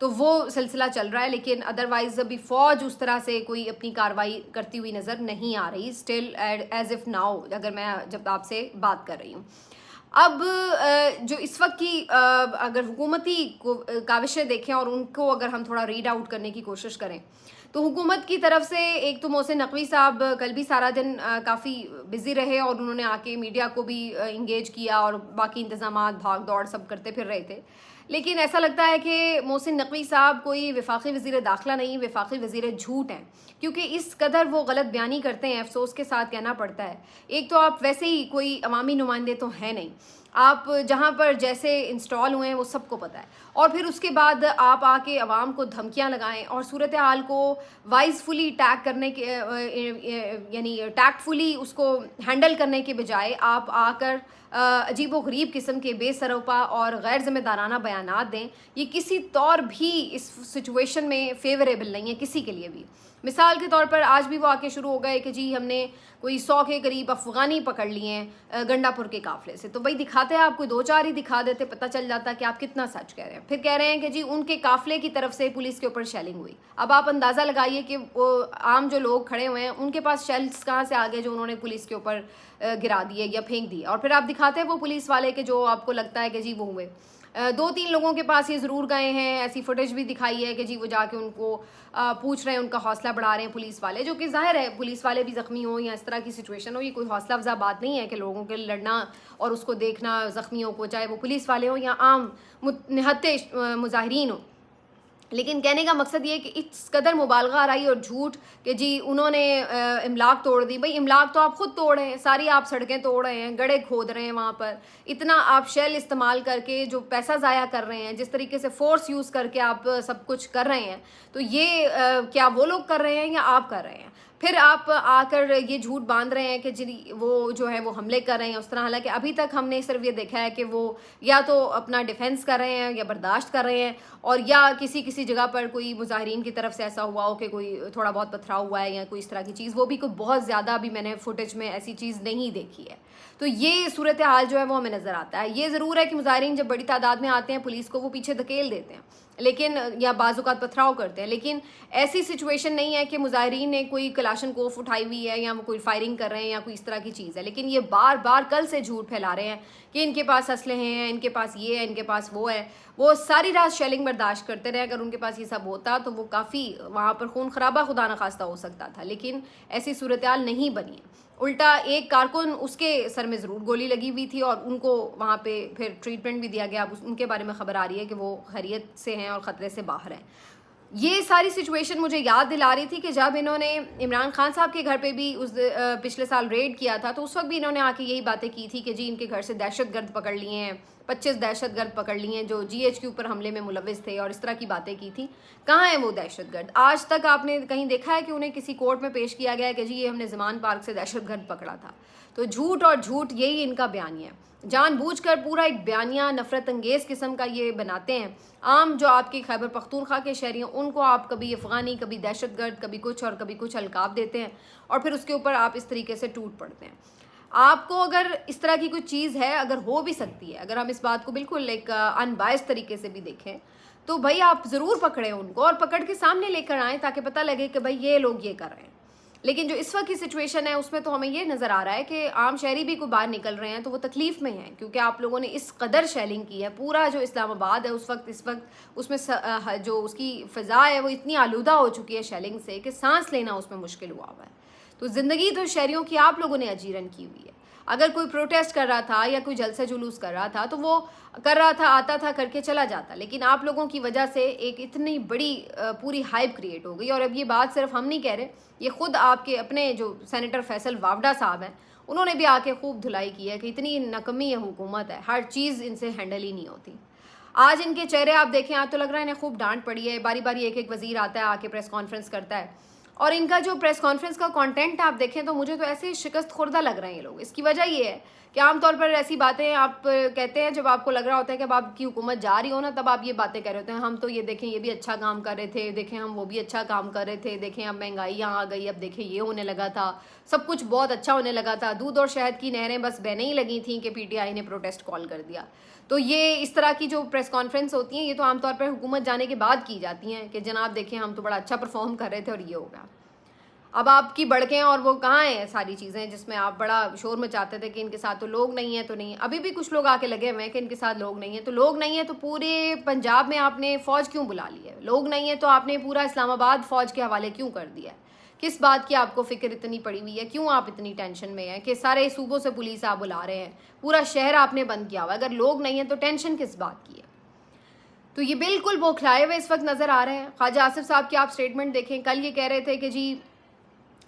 تو وہ سلسلہ چل رہا ہے، لیکن ادروائز ابھی فوج اس طرح سے کوئی اپنی کارروائی کرتی ہوئی نظر نہیں آ رہی اسٹل ایز اف ناؤ، اگر میں جب آپ سے بات کر رہی ہوں۔ اب جو اس وقت کی اگر حکومتی کاوشیں دیکھیں اور ان کو اگر ہم تھوڑا ریڈ آؤٹ کرنے کی کوشش کریں تو حکومت کی طرف سے ایک تو محسن نقوی صاحب کل بھی سارا دن کافی بزی رہے اور انہوں نے آ کے میڈیا کو بھی انگیج کیا اور باقی انتظامات بھاگ دوڑ سب کرتے پھر رہے تھے، لیکن ایسا لگتا ہے کہ محسن نقوی صاحب کوئی وفاقی وزیر داخلہ نہیں، وفاقی وزیر جھوٹ ہیں، کیونکہ اس قدر وہ غلط بیانی کرتے ہیں، افسوس کے ساتھ کہنا پڑتا ہے۔ ایک تو آپ ویسے ہی کوئی عوامی نمائندے تو ہیں نہیں، آپ جہاں پر جیسے انسٹال ہوئے ہیں وہ سب کو پتہ ہے، اور پھر اس کے بعد آپ آ کے عوام کو دھمکیاں لگائیں اور صورتحال کو وائز فلی ٹیگ کرنے کے یعنی ٹیکٹ فلی اس کو ہینڈل کرنے کے بجائے آپ آ کر عجیب و غریب قسم کے بے سروپا اور غیر ذمہ دارانہ بیانات دیں، یہ کسی طور بھی اس سچویشن میں فیوریبل نہیں ہے کسی کے لیے بھی۔ مثال کے طور پر آج بھی وہ آ کے شروع ہو گئے کہ جی ہم نے کوئی 100 کے قریب افغانی پکڑ لیے ہیں گنڈا پور کے قافلے سے، تو بھائی دکھاتے ہیں، آپ کوئی 2-4 ہی دکھا دیتے، پتہ چل جاتا کہ آپ کتنا سچ کہہ رہے ہیں۔ پھر کہہ رہے ہیں کہ جی ان کے قافلے کی طرف سے پولیس کے اوپر شیلنگ ہوئی۔ اب آپ اندازہ لگائیے کہ وہ عام جو لوگ کھڑے ہوئے ہیں ان کے پاس شیلز کہاں سے آگے جو انہوں نے پولیس کے اوپر گرا دیے یا پھینک دیے، اور پھر آپ دکھاتے ہیں وہ پولیس والے کہ جو آپ کو لگتا ہے کہ جی وہ ہوئے۔ 2-3 لوگوں کے پاس یہ ضرور گئے ہیں، ایسی فوٹیج بھی دکھائی ہے کہ جی وہ جا کے ان کو پوچھ رہے ہیں، ان کا حوصلہ بڑھا رہے ہیں پولیس والے، جو کہ ظاہر ہے پولیس والے بھی زخمی ہوں یا اس طرح کی سچویشن ہو، یہ کوئی حوصلہ افزا بات نہیں ہے کہ لوگوں کے لڑنا اور اس کو دیکھنا زخمیوں کو، چاہے وہ پولیس والے ہوں یا عام نہتے مظاہرین ہوں۔ لیکن کہنے کا مقصد یہ کہ اس قدر مبالغہ آرائی اور جھوٹ کہ جی انہوں نے املاک توڑ دی، بھئی املاک تو آپ خود توڑ رہے ہیں، ساری آپ سڑکیں توڑ رہے ہیں، گڑھے کھود رہے ہیں وہاں پر، اتنا آپ شیل استعمال کر کے جو پیسہ ضائع کر رہے ہیں، جس طریقے سے فورس یوز کر کے آپ سب کچھ کر رہے ہیں، تو یہ کیا وہ لوگ کر رہے ہیں یا آپ کر رہے ہیں؟ پھر آپ آ کر یہ جھوٹ باندھ رہے ہیں کہ جی وہ جو ہے وہ حملے کر رہے ہیں اس طرح، حالانکہ ابھی تک ہم نے صرف یہ دیکھا ہے کہ وہ یا تو اپنا ڈیفنس کر رہے ہیں یا برداشت کر رہے ہیں، اور یا کسی جگہ پر کوئی مظاہرین کی طرف سے ایسا ہوا ہو کہ کوئی تھوڑا بہت پتھراؤ ہوا ہے یا کوئی اس طرح کی چیز، وہ بھی کوئی بہت زیادہ ابھی میں نے فوٹیج میں ایسی چیز نہیں دیکھی ہے۔ تو یہ صورتحال جو ہے وہ ہمیں نظر آتا ہے۔ یہ ضرور ہے کہ مظاہرین جب بڑی تعداد میں آتے ہیں پولیس کو وہ پیچھے دھکیل دیتے ہیں، لیکن یا بعض اوقات پتھراؤ کرتے ہیں، لیکن ایسی سچویشن نہیں ہے کہ مظاہرین نے کوئی کلاشن کوف اٹھائی ہوئی ہے یا وہ کوئی فائرنگ کر رہے ہیں یا کوئی اس طرح کی چیز ہے، لیکن یہ بار بار کل سے جھوٹ پھیلا رہے ہیں کہ ان کے پاس اسلحے ہیں، ان کے پاس یہ ہے، ان کے پاس وہ ہے۔ وہ ساری رات شیلنگ برداشت کرتے رہے، اگر ان کے پاس یہ سب ہوتا تو وہ کافی وہاں پر خون خرابہ خدا نخواستہ ہو سکتا تھا، لیکن ایسی صورتحال نہیں بنی ہے۔ الٹا ایک کارکن اس کے سر میں ضرور گولی لگی ہوئی تھی اور ان کو وہاں پہ پھر ٹریٹمنٹ بھی دیا گیا، اب ان کے بارے میں خبر آ رہی ہے کہ وہ خیریت سے ہیں اور خطرے سے باہر ہیں۔ یہ ساری سچویشن مجھے یاد دلا رہی تھی کہ جب انہوں نے عمران خان صاحب کے گھر پہ بھی پچھلے سال ریڈ کیا تھا تو اس وقت بھی انہوں نے آ کے یہی باتیں کی تھی کہ جی ان کے گھر سے دہشت گرد پکڑ لیے ہیں، 25 دہشت گرد پکڑ لیے ہیں جو GHQ پر حملے میں ملوث تھے، اور اس طرح کی باتیں کی تھیں۔ کہاں ہیں وہ دہشت گرد؟ آج تک آپ نے کہیں دیکھا ہے کہ انہیں کسی کورٹ میں پیش کیا گیا ہے کہ جی یہ ہم نے زمان پارک سے دہشت گرد پکڑا تھا؟ تو جھوٹ اور جھوٹ یہی ان کا بیانیہ ہے، جان بوجھ کر پورا ایک بیانیہ نفرت انگیز قسم کا یہ بناتے ہیں۔ عام جو آپ کے خیبر پختونخوا کے شہری ہیں ان کو آپ کبھی افغانی، کبھی دہشت گرد، کبھی کچھ اور کبھی کچھ القاب دیتے ہیں، اور پھر اس کے اوپر آپ اس طریقے سے ٹوٹ پڑتے ہیں۔ آپ کو اگر اس طرح کی کوئی چیز ہے، اگر ہو بھی سکتی ہے، اگر ہم اس بات کو بالکل ایک ان بائس طریقے سے بھی دیکھیں تو بھائی آپ ضرور پکڑیں ان کو اور پکڑ کے سامنے لے کر آئیں تاکہ پتہ لگے کہ بھائی یہ لوگ یہ کر رہے ہیں۔ لیکن جو اس وقت کی سچویشن ہے اس میں تو ہمیں یہ نظر آ رہا ہے کہ عام شہری بھی کوئی باہر نکل رہے ہیں تو وہ تکلیف میں ہیں، کیونکہ آپ لوگوں نے اس قدر شیلنگ کی ہے۔ پورا جو اسلام آباد ہے اس وقت اس میں جو اس کی فضا ہے وہ اتنی آلودہ ہو چکی ہے شیلنگ سے کہ سانس لینا اس میں مشکل ہوا ہے۔ تو زندگی تو شہریوں کی آپ لوگوں نے اجیرن کی ہوئی ہے۔ اگر کوئی پروٹیسٹ کر رہا تھا یا کوئی جلسہ جلوس کر رہا تھا تو وہ کر رہا تھا، آتا تھا، کر کے چلا جاتا، لیکن آپ لوگوں کی وجہ سے ایک اتنی بڑی پوری ہائپ کریٹ ہو گئی۔ اور اب یہ بات صرف ہم نہیں کہہ رہے، یہ خود آپ کے اپنے جو سینیٹر فیصل واوڈا صاحب ہیں انہوں نے بھی آ کے خوب دھلائی کی ہے کہ اتنی ناکامی حکومت ہے، ہر چیز ان سے ہینڈل ہی نہیں ہوتی۔ آج ان کے چہرے آپ دیکھیں، آج تو لگ رہا ہے انہیں خوب ڈانٹ پڑی ہے، باری باری ایک وزیر آتا ہے آ کے پریس کانفرنس کرتا ہے، اور ان کا جو پریس کانفرنس کا کانٹینٹ آپ دیکھیں تو مجھے تو ایسے شکست خوردہ لگ رہے ہیں یہ لوگ۔ اس کی وجہ یہ ہے کہ عام طور پر ایسی باتیں آپ کہتے ہیں جب آپ کو لگ رہا ہوتا ہے کہ اب آپ کی حکومت جا رہی ہو نا، تب آپ یہ باتیں کہہ رہے ہوتے ہیں، ہم تو یہ دیکھیں یہ بھی اچھا کام کر رہے تھے، دیکھیں ہم وہ بھی اچھا کام کر رہے تھے، دیکھیں اب مہنگائی یہاں آ گئی، اب دیکھیں یہ ہونے لگا تھا، سب کچھ بہت اچھا ہونے لگا تھا، دودھ اور شہد کی نہریں بس بہنے ہی لگی تھیں کہ PTI نے پروٹیسٹ کال کر دیا۔ تو یہ اس طرح کی جو پریس کانفرنس ہوتی ہیں یہ تو عام طور پر حکومت جانے کے بعد کی جاتی ہیں کہ جناب دیکھیں ہم تو بڑا اچھا پرفارم کر رہے تھے اور یہ ہو گیا. اب آپ کی بڑکیں اور وہ کہاں ہیں ساری چیزیں جس میں آپ بڑا شور مچاتے تھے کہ ان کے ساتھ تو لوگ نہیں ہیں تو نہیں. ابھی بھی کچھ لوگ آ کے لگے ہوئے ہیں کہ ان کے ساتھ لوگ نہیں ہیں. تو لوگ نہیں ہیں تو پورے پنجاب میں آپ نے فوج کیوں بلا لی ہے؟ لوگ نہیں ہیں تو آپ نے پورا اسلام آباد فوج کے حوالے کیوں کر دیا ہے؟ کس بات کی آپ کو فکر اتنی پڑی ہوئی ہے؟ کیوں آپ اتنی ٹینشن میں ہیں کہ سارے صوبوں سے پولیس آپ بلا رہے ہیں، پورا شہر آپ نے بند کیا ہوا ہے؟ اگر لوگ نہیں ہیں تو ٹینشن کس بات کی ہے؟ تو یہ بالکل بوکھلائے ہوئے اس وقت نظر آ رہے ہیں. خواجہ آصف صاحب کی آپ سٹیٹمنٹ دیکھیں، کل یہ کہہ رہے تھے کہ جی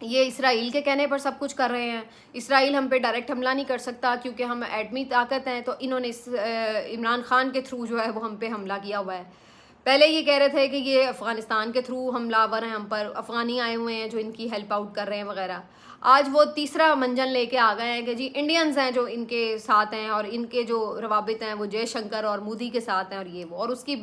یہ اسرائیل کے کہنے پر سب کچھ کر رہے ہیں، اسرائیل ہم پہ ڈائریکٹ حملہ نہیں کر سکتا کیونکہ ہم ایٹمی طاقت ہیں، تو انہوں نے عمران خان کے تھرو جو ہے وہ ہم پہ حملہ کیا ہوا ہے. پہلے یہ کہہ رہے تھے کہ یہ افغانستان کے تھرو حملہ آور ہیں ہم پر، افغانی آئے ہوئے ہیں جو ان کی ہیلپ آؤٹ کر رہے ہیں وغیرہ. آج وہ تیسرا منجن لے کے آ گئے ہیں کہ جی انڈینز ہیں جو ان کے ساتھ ہیں اور ان کے جو روابط ہیں وہ جے شنکر اور مودی کے ساتھ ہیں اور یہ وہ. اور اس کی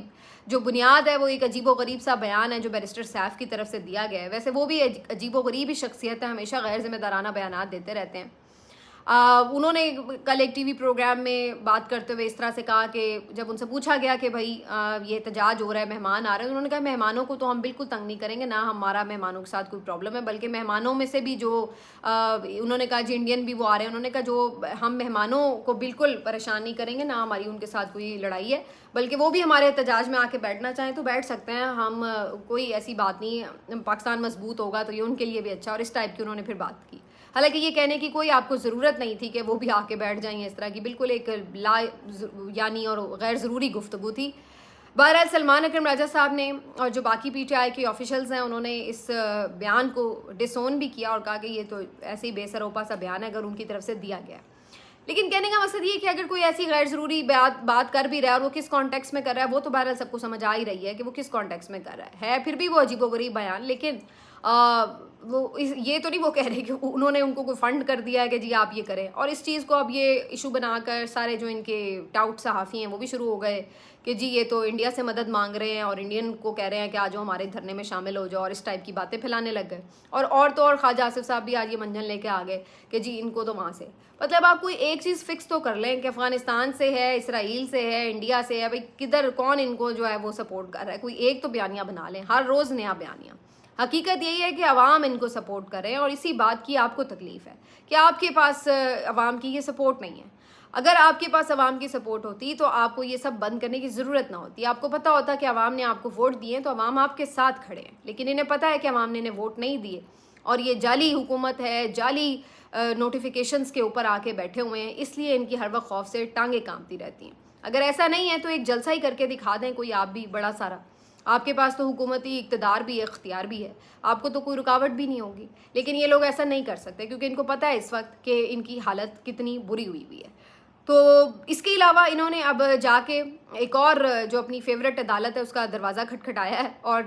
جو بنیاد ہے وہ ایک عجیب و غریب سا بیان ہے جو بیرسٹر سیف کی طرف سے دیا گیا ہے. ویسے وہ بھی عجیب و غریب ہی شخصیت ہے، ہمیشہ غیر ذمہ دارانہ بیانات دیتے رہتے ہیں. انہوں نے کل ایک ٹی وی پروگرام میں بات کرتے ہوئے اس طرح سے کہا کہ جب ان سے پوچھا گیا کہ بھائی یہ احتجاج ہو رہا ہے، مہمان آ رہے ہیں، انہوں نے کہا مہمانوں کو تو ہم بالکل تنگ نہیں کریں گے، نہ ہمارا مہمانوں کے ساتھ کوئی پرابلم ہے، بلکہ مہمانوں میں سے بھی جو انہوں نے کہا جی انڈین بھی وہ آ رہے ہیں، انہوں نے کہا جو ہم مہمانوں کو بالکل پریشان نہیں کریں گے، نہ ہماری ان کے ساتھ کوئی لڑائی ہے، بلکہ وہ بھی ہمارے احتجاج میں آ کے بیٹھنا چاہیں تو بیٹھ سکتے ہیں، ہم کوئی ایسی بات نہیں، پاکستان مضبوط ہوگا تو یہ ان کے لیے بھی اچھا. اور اس ٹائپ کی انہوں نے پھر بات کی. حالانکہ یہ کہنے کی کوئی آپ کو ضرورت نہیں تھی کہ وہ بھی آ کے بیٹھ جائیں، اس طرح کی بالکل ایک لا یعنی اور غیر ضروری گفتگو تھی. بہرحال سلمان اکرم راجہ صاحب نے اور جو باقی پی ٹی آئی کے آفیشلز ہیں انہوں نے اس بیان کو ڈسون بھی کیا اور کہا کہ یہ تو ایسے ہی بے سروپا سا بیان ہے اگر ان کی طرف سے دیا گیا. لیکن کہنے کا مقصد یہ کہ اگر کوئی ایسی غیر ضروری بات کر بھی رہا ہے اور وہ کس کانٹیکس میں کر رہا ہے وہ تو بہرحال سب کو سمجھ آ ہی رہی ہے کہ وہ کس کانٹیکس میں کر رہا ہے. پھر بھی وہ عجیب و غریب بیان، لیکن وہ یہ تو نہیں وہ کہہ رہے کہ انہوں نے ان کو کوئی فنڈ کر دیا ہے کہ جی آپ یہ کریں. اور اس چیز کو اب یہ ایشو بنا کر سارے جو ان کے ٹاؤٹ صحافی ہیں وہ بھی شروع ہو گئے کہ جی یہ تو انڈیا سے مدد مانگ رہے ہیں اور انڈین کو کہہ رہے ہیں کہ آج ہمارے دھرنے میں شامل ہو جاؤ، اور اس ٹائپ کی باتیں پھیلانے لگ گئے. اور تو اور خواجہ آصف صاحب بھی آج یہ منجن لے کے آ گئے کہ جی ان کو تو وہاں سے مطلب آپ کوئی ایک چیز فکس تو کر لیں کہ افغانستان سے ہے، اسرائیل سے ہے، انڈیا سے ہے، بھائی کدھر کون ان کو جو ہے وہ سپورٹ کر رہا ہے. کوئی ایک تو بیانیہ بنا لیں، ہر روز نیا بیانیہ. حقیقت یہی ہے کہ عوام ان کو سپورٹ کر رہے ہیں اور اسی بات کی آپ کو تکلیف ہے کہ آپ کے پاس عوام کی یہ سپورٹ نہیں ہے. اگر آپ کے پاس عوام کی سپورٹ ہوتی تو آپ کو یہ سب بند کرنے کی ضرورت نہ ہوتی. آپ کو پتہ ہوتا کہ عوام نے آپ کو ووٹ دیے تو عوام آپ کے ساتھ کھڑے ہیں، لیکن انہیں پتہ ہے کہ عوام نے انہیں ووٹ نہیں دیے اور یہ جعلی حکومت ہے، جعلی نوٹیفیکیشنز کے اوپر آ کے بیٹھے ہوئے ہیں، اس لیے ان کی ہر وقت خوف سے ٹانگیں کانپتی رہتی ہیں. اگر ایسا نہیں ہے تو ایک جلسہ ہی کر کے دکھا دیں کوئی، آپ بھی بڑا سارا، آپ کے پاس تو حکومتی اقتدار بھی ہے، اختیار بھی ہے، آپ کو تو کوئی رکاوٹ بھی نہیں ہوگی. لیکن یہ لوگ ایسا نہیں کر سکتے کیونکہ ان کو پتہ ہے اس وقت کہ ان کی حالت کتنی بری ہوئی ہے. تو اس کے علاوہ انہوں نے اب جا کے ایک اور جو اپنی فیوریٹ عدالت ہے اس کا دروازہ کھٹکھٹایا ہے، اور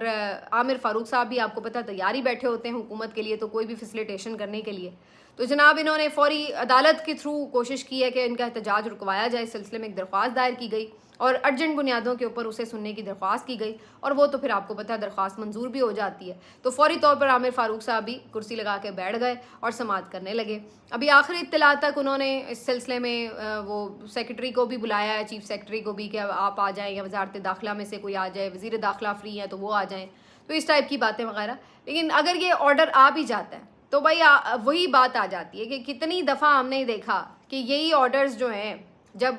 عامر فاروق صاحب بھی آپ کو پتہ تیار ہی بیٹھے ہوتے ہیں حکومت کے لیے تو کوئی بھی فیسیلیٹیشن کرنے کے لیے. تو جناب انہوں نے فوری عدالت کے تھرو کوشش کی ہے کہ ان کا احتجاج رکوایا جائے. اس سلسلے میں ایک درخواست دائر کی گئی اور ارجنٹ بنیادوں کے اوپر اسے سننے کی درخواست کی گئی، اور وہ تو پھر آپ کو پتہ ہے درخواست منظور بھی ہو جاتی ہے. تو فوری طور پر عامر فاروق صاحب بھی کرسی لگا کے بیٹھ گئے اور سماعت کرنے لگے. ابھی آخری اطلاع تک انہوں نے اس سلسلے میں وہ سیکرٹری کو بھی بلایا ہے، چیف سیکرٹری کو بھی، کہ آپ آ جائیں یا وزارت داخلہ میں سے کوئی آ جائے، وزیر داخلہ فری ہیں تو وہ آ جائیں، تو اس ٹائپ کی باتیں وغیرہ. لیکن اگر یہ آرڈر آ بھی جاتا ہے تو بھائی وہی بات آ جاتی ہے کہ کتنی دفعہ ہم نے دیکھا کہ یہی آرڈرز جو ہیں جب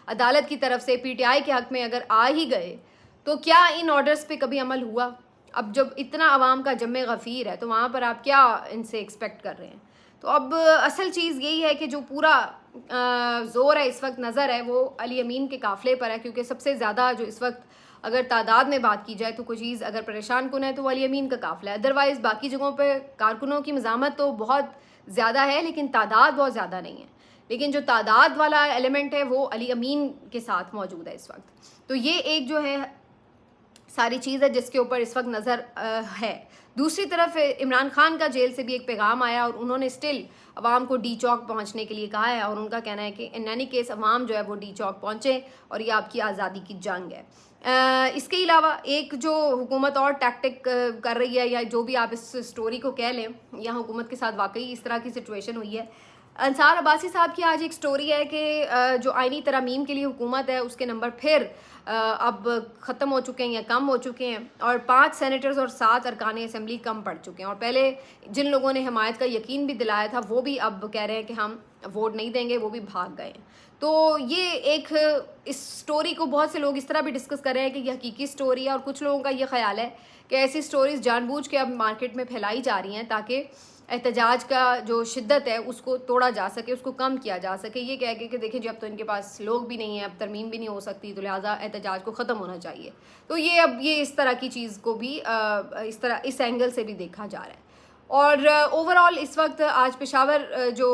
عدالت کی طرف سے پی ٹی آئی کے حق میں اگر آ ہی گئے تو کیا ان آرڈرز پہ کبھی عمل ہوا؟ اب جب اتنا عوام کا جمع غفیر ہے تو وہاں پر آپ کیا ان سے ایکسپیکٹ کر رہے ہیں؟ تو اب اصل چیز یہی ہے کہ جو پورا زور ہے اس وقت نظر ہے وہ علی امین کے قافلے پر ہے، کیونکہ سب سے زیادہ جو اس وقت اگر تعداد میں بات کی جائے تو کوئی چیز اگر پریشان کن ہے تو وہ علی امین کا قافلہ ہے. ادروائز باقی جگہوں پہ کارکنوں کی مزاحمت تو بہت زیادہ ہے لیکن تعداد بہت زیادہ نہیں ہے. لیکن جو تعداد والا ایلیمنٹ ہے وہ علی امین کے ساتھ موجود ہے اس وقت. تو یہ ایک جو ہے ساری چیز ہے جس کے اوپر اس وقت نظر ہے. دوسری طرف عمران خان کا جیل سے بھی ایک پیغام آیا اور انہوں نے اسٹل عوام کو ڈی چوک پہنچنے کے لیے کہا ہے، اور ان کا کہنا ہے کہ ان اینی کیس عوام جو ہے وہ ڈی چوک پہنچے اور یہ آپ کی آزادی کی جنگ ہے. اس کے علاوہ ایک جو حکومت اور ٹیکٹک کر رہی ہے، یا جو بھی آپ اس سٹوری کو کہہ لیں، یا حکومت کے ساتھ واقعی اس طرح کی سچویشن ہوئی ہے. انصار عباسی صاحب کی آج ایک سٹوری ہے کہ جو آئینی ترامیم کے لیے حکومت ہے اس کے نمبر پھر اب ختم ہو چکے ہیں یا کم ہو چکے ہیں، اور 5 سینیٹرز اور 7 ارکان اسمبلی کم پڑ چکے ہیں، اور پہلے جن لوگوں نے حمایت کا یقین بھی دلایا تھا وہ بھی اب کہہ رہے ہیں کہ ہم ووٹ نہیں دیں گے، وہ بھی بھاگ گئے ہیں۔ تو یہ ایک اس سٹوری کو بہت سے لوگ اس طرح بھی ڈسکس کر رہے ہیں کہ یہ حقیقی سٹوری ہے، اور کچھ لوگوں کا یہ خیال ہے کہ ایسی سٹوریز جان بوجھ کے اب مارکیٹ میں پھیلائی جا رہی ہیں تاکہ احتجاج کا جو شدت ہے اس کو توڑا جا سکے، اس کو کم کیا جا سکے، یہ کہہ کے کہ دیکھیں جی اب تو ان کے پاس لوگ بھی نہیں ہیں، اب ترمیم بھی نہیں ہو سکتی، تو لہٰذا احتجاج کو ختم ہونا چاہیے۔ تو یہ اب یہ اس طرح کی چیز کو بھی اس اینگل سے بھی دیکھا جا رہا ہے۔ اور اوور آل اس وقت آج پشاور جو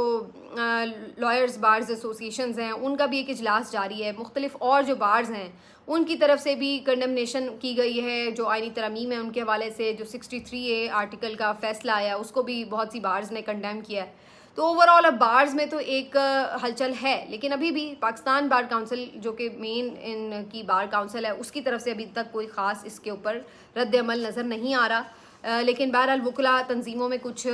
لائرز بارز ایسوسیشنز ہیں ان کا بھی ایک اجلاس جاری ہے، مختلف اور جو بارز ہیں ان کی طرف سے بھی کنڈمنیشن کی گئی ہے، جو آئینی ترامیم ہے ان کے حوالے سے جو 63A آرٹیکل کا فیصلہ آیا اس کو بھی بہت سی بارز نے کنڈیم کیا ہے۔ تو اوور آل اب بارز میں تو ایک ہلچل ہے، لیکن ابھی بھی پاکستان بار کونسل جو کہ مین ان کی بار کونسل ہے اس کی طرف سے ابھی تک کوئی خاص اس کے اوپر رد عمل نظر نہیں آ رہا، لیکن بہرحال وکلا تنظیموں میں کچھ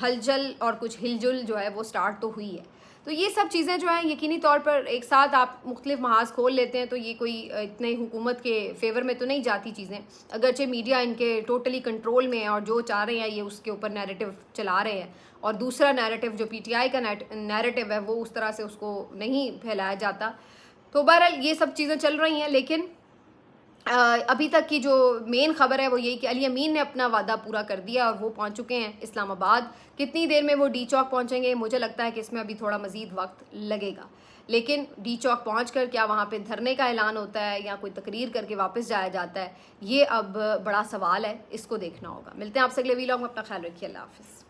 ہلچل اور کچھ ہلجل جو ہے وہ سٹارٹ تو ہوئی ہے۔ تو یہ سب چیزیں جو ہیں یقینی طور پر ایک ساتھ آپ مختلف محاذ کھول لیتے ہیں تو یہ کوئی اتنے حکومت کے فیور میں تو نہیں جاتی چیزیں، اگرچہ میڈیا ان کے ٹوٹلی کنٹرول میں ہے اور جو چاہ رہے ہیں یہ اس کے اوپر نیریٹو چلا رہے ہیں، اور دوسرا نیریٹو جو PTI کا نیریٹو ہے وہ اس طرح سے اس کو نہیں پھیلایا جاتا۔ تو بہرحال یہ سب چیزیں چل رہی ہیں، لیکن ابھی تک کی جو مین خبر ہے وہ یہی کہ علی امین نے اپنا وعدہ پورا کر دیا اور وہ پہنچ چکے ہیں اسلام آباد۔ کتنی دیر میں وہ ڈی چوک پہنچیں گے مجھے لگتا ہے کہ اس میں ابھی تھوڑا مزید وقت لگے گا، لیکن ڈی چوک پہنچ کر کیا وہاں پہ دھرنے کا اعلان ہوتا ہے یا کوئی تقریر کر کے واپس جایا جاتا ہے، یہ اب بڑا سوال ہے، اس کو دیکھنا ہوگا۔ ملتے ہیں آپ سے اگلے ویلاگ میں، اپنا خیال رکھیے، اللہ حافظ۔